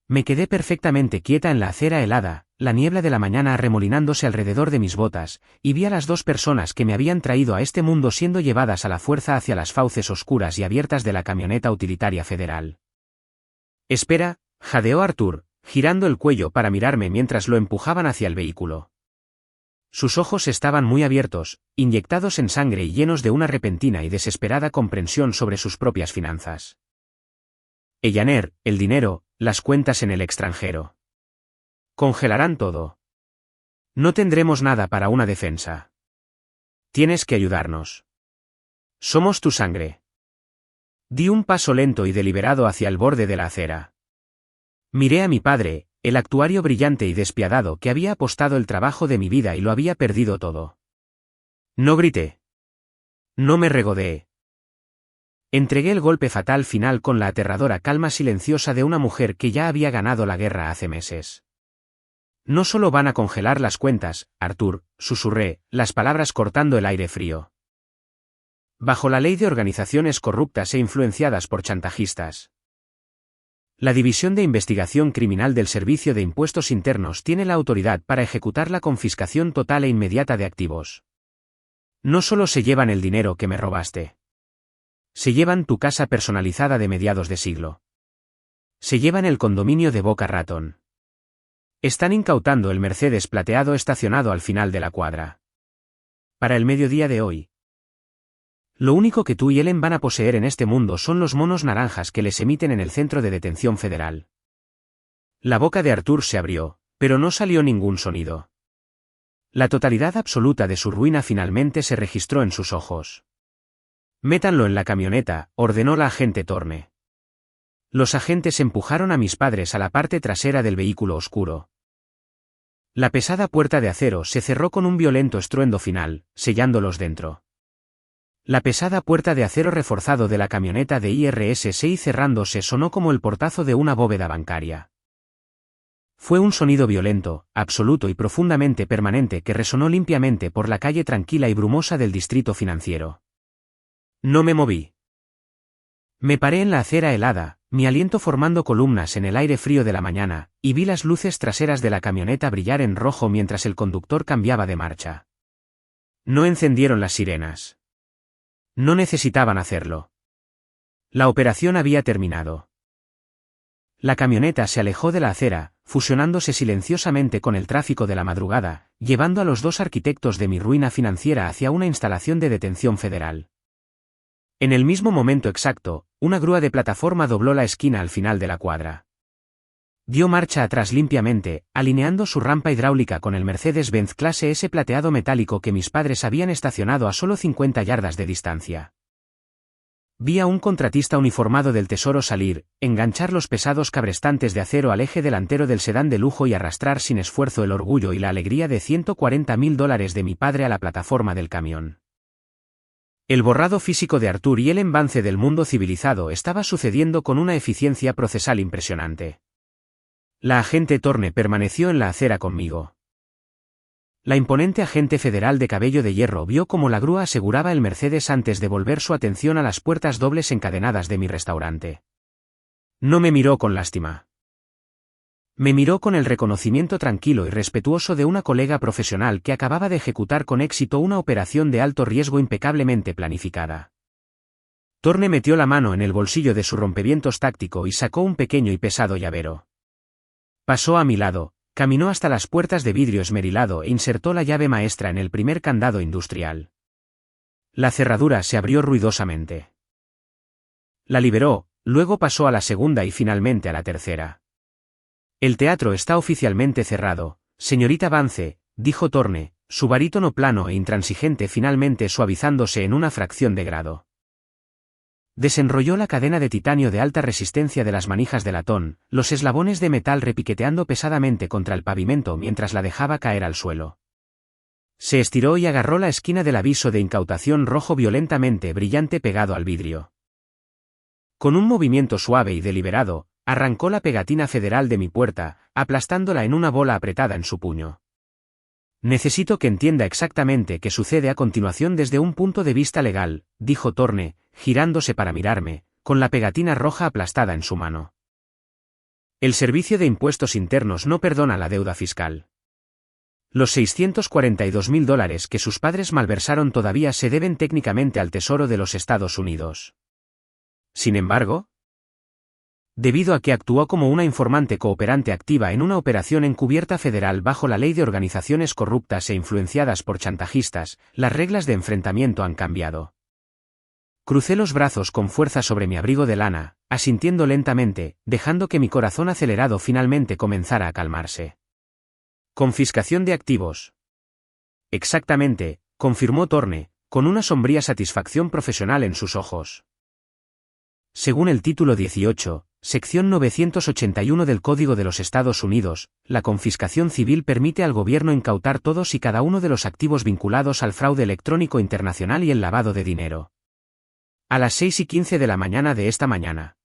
Me quedé perfectamente quieta en la acera helada, la niebla de la mañana arremolinándose alrededor de mis botas, y vi a las dos personas que me habían traído a este mundo siendo llevadas a la fuerza hacia las fauces oscuras y abiertas de la camioneta utilitaria federal. Espera, jadeó Arthur, girando el cuello para mirarme mientras lo empujaban hacia el vehículo. Sus ojos estaban muy abiertos, inyectados en sangre y llenos de una repentina y desesperada comprensión sobre sus propias finanzas. Ellaner, el dinero, las cuentas en el extranjero. Congelarán todo. No tendremos nada para una defensa. Tienes que ayudarnos. Somos tu sangre. Di un paso lento y deliberado hacia el borde de la acera. Miré a mi padre, el actuario brillante y despiadado que había apostado el trabajo de mi vida y lo había perdido todo. No grité. No me regodeé. Entregué el golpe fatal final con la aterradora calma silenciosa de una mujer que ya había ganado la guerra hace meses. No solo van a congelar las cuentas, Arthur, susurré, las palabras cortando el aire frío. Bajo la ley de organizaciones corruptas e influenciadas por chantajistas. La División de Investigación Criminal del Servicio de Impuestos Internos tiene la autoridad para ejecutar la confiscación total e inmediata de activos. No solo se llevan el dinero que me robaste. Se llevan tu casa personalizada de mediados de siglo. Se llevan el condominio de Boca Raton. Están incautando el Mercedes plateado estacionado al final de la cuadra. Para el mediodía de hoy. Lo único que tú y Ellen van a poseer en este mundo son los monos naranjas que les emiten en el centro de detención federal. La boca de Arthur se abrió, pero no salió ningún sonido. La totalidad absoluta de su ruina finalmente se registró en sus ojos. Métanlo en la camioneta, ordenó la agente Thorne. Los agentes empujaron a mis padres a la parte trasera del vehículo oscuro. La pesada puerta de acero se cerró con un violento estruendo final, sellándolos dentro. La pesada puerta de acero reforzado de la camioneta de IRS-6 cerrándose sonó como el portazo de una bóveda bancaria. Fue un sonido violento, absoluto y profundamente permanente que resonó limpiamente por la calle tranquila y brumosa del distrito financiero. No me moví. Me paré en la acera helada, mi aliento formando columnas en el aire frío de la mañana, y vi las luces traseras de la camioneta brillar en rojo mientras el conductor cambiaba de marcha. No encendieron las sirenas. No necesitaban hacerlo. La operación había terminado. La camioneta se alejó de la acera, fusionándose silenciosamente con el tráfico de la madrugada, llevando a los dos arquitectos de mi ruina financiera hacia una instalación de detención federal. En el mismo momento exacto, una grúa de plataforma dobló la esquina al final de la cuadra. Dio marcha atrás limpiamente, alineando su rampa hidráulica con el Mercedes-Benz clase S plateado metálico que mis padres habían estacionado a solo 50 yardas de distancia. Vi a un contratista uniformado del Tesoro salir, enganchar los pesados cabrestantes de acero al eje delantero del sedán de lujo y arrastrar sin esfuerzo el orgullo y la alegría de $140.000 de mi padre a la plataforma del camión. El borrado físico de Arthur y el embance del mundo civilizado estaba sucediendo con una eficiencia procesal impresionante. La agente Thorne permaneció en la acera conmigo. La imponente agente federal de cabello de hierro vio cómo la grúa aseguraba el Mercedes antes de volver su atención a las puertas dobles encadenadas de mi restaurante. No me miró con lástima. Me miró con el reconocimiento tranquilo y respetuoso de una colega profesional que acababa de ejecutar con éxito una operación de alto riesgo impecablemente planificada. Thorne metió la mano en el bolsillo de su rompevientos táctico y sacó un pequeño y pesado llavero. Pasó a mi lado, caminó hasta las puertas de vidrio esmerilado e insertó la llave maestra en el primer candado industrial. La cerradura se abrió ruidosamente. La liberó, luego pasó a la segunda y finalmente a la tercera. El teatro está oficialmente cerrado, señorita Vance, dijo Thorne, su barítono plano e intransigente finalmente suavizándose en una fracción de grado. Desenrolló la cadena de titanio de alta resistencia de las manijas de latón, los eslabones de metal repiqueteando pesadamente contra el pavimento mientras la dejaba caer al suelo. Se estiró y agarró la esquina del aviso de incautación rojo violentamente brillante pegado al vidrio. Con un movimiento suave y deliberado, arrancó la pegatina federal de mi puerta, aplastándola en una bola apretada en su puño. Necesito que entienda exactamente qué sucede a continuación desde un punto de vista legal, dijo Thorne, girándose para mirarme, con la pegatina roja aplastada en su mano. El Servicio de Impuestos Internos no perdona la deuda fiscal. Los $642.000 que sus padres malversaron todavía se deben técnicamente al Tesoro de los Estados Unidos. Sin embargo, debido a que actuó como una informante cooperante activa en una operación encubierta federal bajo la ley de organizaciones corruptas e influenciadas por chantajistas, las reglas de enfrentamiento han cambiado. Crucé los brazos con fuerza sobre mi abrigo de lana, asintiendo lentamente, dejando que mi corazón acelerado finalmente comenzara a calmarse. Confiscación de activos. Exactamente, confirmó Thorne, con una sombría satisfacción profesional en sus ojos. Según el título 18, sección 981 del Código de los Estados Unidos, la confiscación civil permite al gobierno incautar todos y cada uno de los activos vinculados al fraude electrónico internacional y el lavado de dinero. A las 6:15 de la mañana de esta mañana.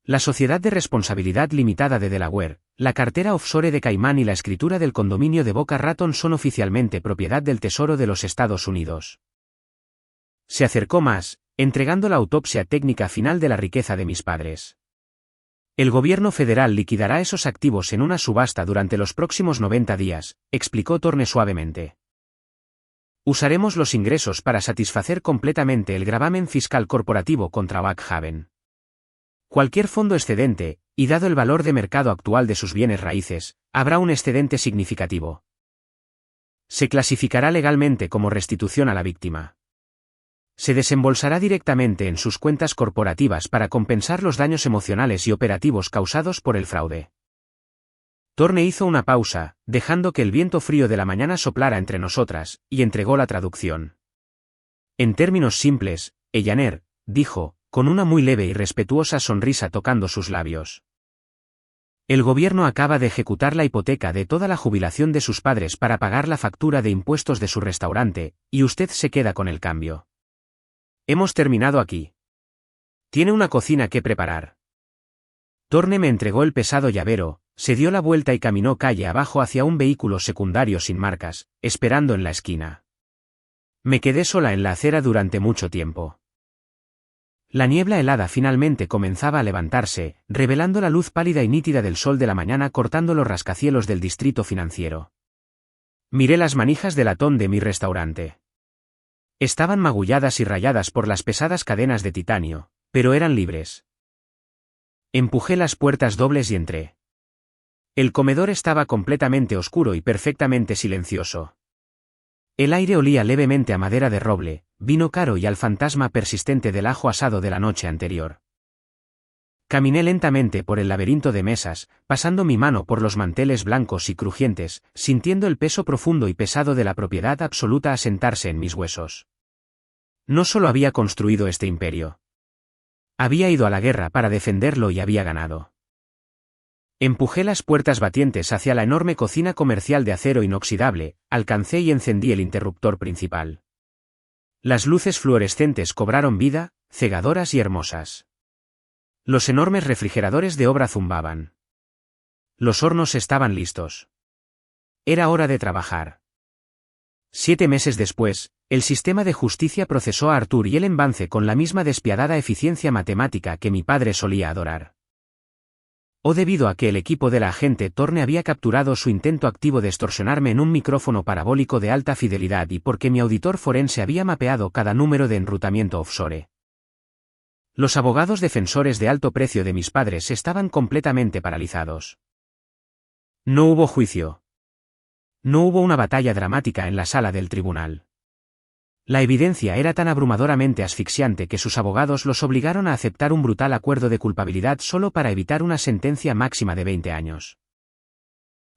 La Sociedad de Responsabilidad Limitada de Delaware, la cartera offshore de Caimán y la escritura del condominio de Boca Raton son oficialmente propiedad del Tesoro de los Estados Unidos. Se acercó más, entregando la autopsia técnica final de la riqueza de mis padres. El gobierno federal liquidará esos activos en una subasta durante los próximos 90 días, explicó Thorne suavemente. Usaremos los ingresos para satisfacer completamente el gravamen fiscal corporativo contra Backhaven. Cualquier fondo excedente, y dado el valor de mercado actual de sus bienes raíces, habrá un excedente significativo. Se clasificará legalmente como restitución a la víctima. Se desembolsará directamente en sus cuentas corporativas para compensar los daños emocionales y operativos causados por el fraude. Thorne hizo una pausa, dejando que el viento frío de la mañana soplara entre nosotras, y entregó la traducción. En términos simples, Ellaner, dijo, con una muy leve y respetuosa sonrisa tocando sus labios. El gobierno acaba de ejecutar la hipoteca de toda la jubilación de sus padres para pagar la factura de impuestos de su restaurante, y usted se queda con el cambio. Hemos terminado aquí. Tiene una cocina que preparar. Thorne me entregó el pesado llavero, se dio la vuelta y caminó calle abajo hacia un vehículo secundario sin marcas, esperando en la esquina. Me quedé sola en la acera durante mucho tiempo. La niebla helada finalmente comenzaba a levantarse, revelando la luz pálida y nítida del sol de la mañana cortando los rascacielos del distrito financiero. Miré las manijas de latón de mi restaurante. Estaban magulladas y rayadas por las pesadas cadenas de titanio, pero eran libres. Empujé las puertas dobles y entré. El comedor estaba completamente oscuro y perfectamente silencioso. El aire olía levemente a madera de roble, vino caro y al fantasma persistente del ajo asado de la noche anterior. Caminé lentamente por el laberinto de mesas, pasando mi mano por los manteles blancos y crujientes, sintiendo el peso profundo y pesado de la propiedad absoluta asentarse en mis huesos. No solo había construido este imperio. Había ido a la guerra para defenderlo y había ganado. Empujé las puertas batientes hacia la enorme cocina comercial de acero inoxidable, alcancé y encendí el interruptor principal. Las luces fluorescentes cobraron vida, cegadoras y hermosas. Los enormes refrigeradores de obra zumbaban. Los hornos estaban listos. Era hora de trabajar. 7 meses después, el sistema de justicia procesó a Arthur y Ellen Vance con la misma despiadada eficiencia matemática que mi padre solía adorar. Debido a que el equipo de la agente Thorne había capturado su intento activo de extorsionarme en un micrófono parabólico de alta fidelidad y porque mi auditor forense había mapeado cada número de enrutamiento offshore. Los abogados defensores de alto precio de mis padres estaban completamente paralizados. No hubo juicio. No hubo una batalla dramática en la sala del tribunal. La evidencia era tan abrumadoramente asfixiante que sus abogados los obligaron a aceptar un brutal acuerdo de culpabilidad solo para evitar una sentencia máxima de 20 años.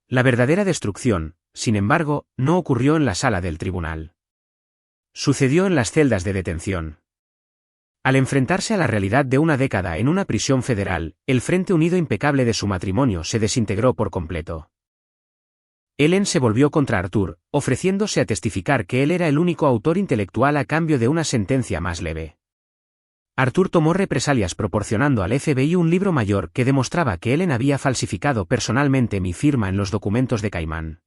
La verdadera destrucción, sin embargo, no ocurrió en la sala del tribunal. Sucedió en las celdas de detención. Al enfrentarse a la realidad de una década en una prisión federal, el frente unido impecable de su matrimonio se desintegró por completo. Ellen se volvió contra Arthur, ofreciéndose a testificar que él era el único autor intelectual a cambio de una sentencia más leve. Arthur tomó represalias proporcionando al FBI un libro mayor que demostraba que Ellen había falsificado personalmente mi firma en los documentos de Caimán.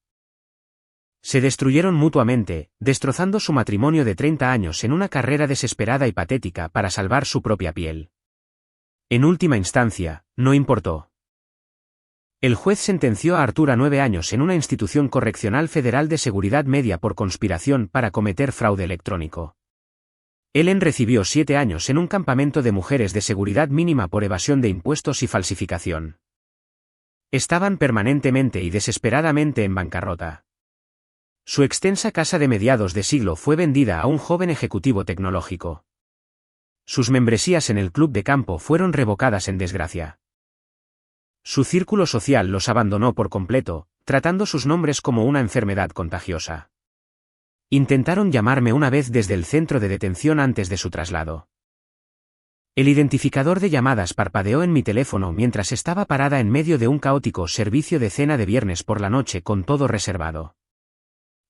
Se destruyeron mutuamente, destrozando su matrimonio de 30 años en una carrera desesperada y patética para salvar su propia piel. En última instancia, no importó. El juez sentenció a Arthur a 9 años en una institución correccional federal de seguridad media por conspiración para cometer fraude electrónico. Ellen recibió 7 años en un campamento de mujeres de seguridad mínima por evasión de impuestos y falsificación. Estaban permanentemente y desesperadamente en bancarrota. Su extensa casa de mediados de siglo fue vendida a un joven ejecutivo tecnológico. Sus membresías en el club de campo fueron revocadas en desgracia. Su círculo social los abandonó por completo, tratando sus nombres como una enfermedad contagiosa. Intentaron llamarme una vez desde el centro de detención antes de su traslado. El identificador de llamadas parpadeó en mi teléfono mientras estaba parada en medio de un caótico servicio de cena de viernes por la noche con todo reservado.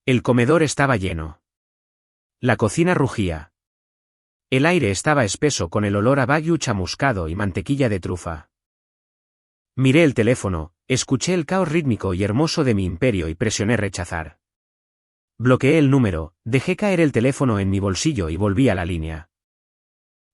El comedor estaba lleno. La cocina rugía. El aire estaba espeso con el olor a wagyu chamuscado y mantequilla de trufa. Miré el teléfono, escuché el caos rítmico y hermoso de mi imperio y presioné rechazar. Bloqueé el número, dejé caer el teléfono en mi bolsillo y volví a la línea.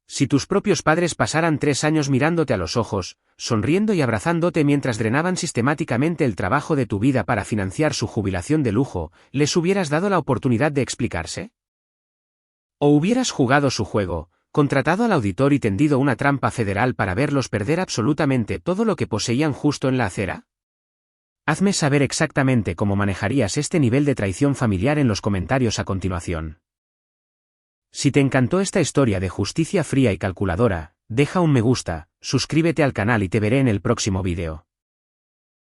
Si tus propios padres pasaran 3 años mirándote a los ojos, sonriendo y abrazándote mientras drenaban sistemáticamente el trabajo de tu vida para financiar su jubilación de lujo, ¿les hubieras dado la oportunidad de explicarse? ¿O hubieras jugado su juego, contratado al auditor y tendido una trampa federal para verlos perder absolutamente todo lo que poseían justo en la acera? Hazme saber exactamente cómo manejarías este nivel de traición familiar en los comentarios a continuación. Si te encantó esta historia de justicia fría y calculadora, deja un me gusta, suscríbete al canal y te veré en el próximo vídeo.